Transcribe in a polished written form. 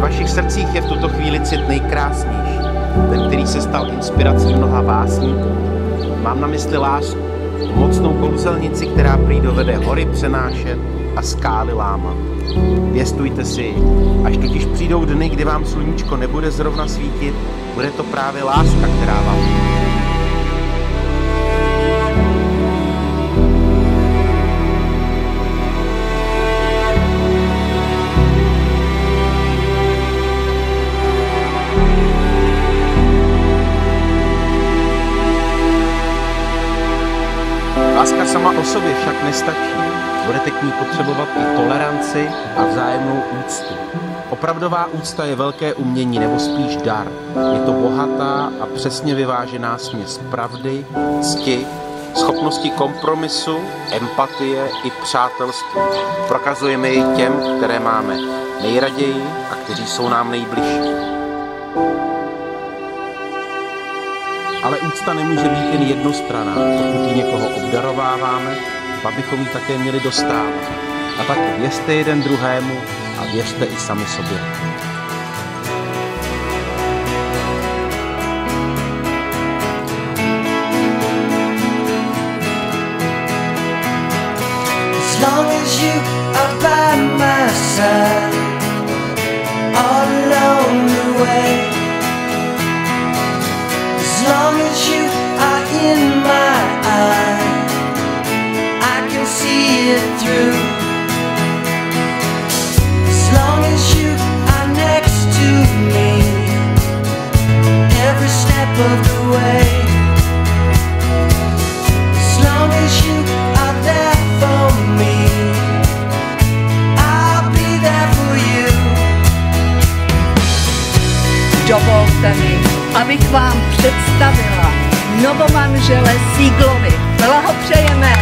vašich srdcích je v tuto chvíli cit nejkrásnější, ten, který se stal inspirací mnoha básníků. Mám na mysli lásku, mocnou kouzelnici, která prý dovede hory přenášet a skály lámat. Pěstujte si ji, až totiž přijdou dny, kdy vám sluníčko nebude zrovna svítit, bude to právě láska, která vám pomůže. Láska sama o sobě však nestačí. Budete k ní potřebovat i toleranci a vzájemnou úctu. Opravdová úcta je velké umění, nebo spíš dar. Je to bohatá a přesně vyvážená směs pravdy, cti, schopnosti kompromisu, empatie i přátelství. Prokazujeme ji těm, které máme nejraději a kteří jsou nám nejbližší. Ale úcta nemůže být jen jednostranná. Pokud ji někoho obdarováváme, pak bychom ji také měli dostávat. A tak věřte jeden druhému a věřte i sami sobě. As long as you are by my side, all along the way. As long as you are in my eye, I can see it through. As long as you are next to me, every step of the way. As long as you are there for me, I'll be there for you. Dovolte mi, abych vám představila novomanžele Sieglovi. Blahopřejeme!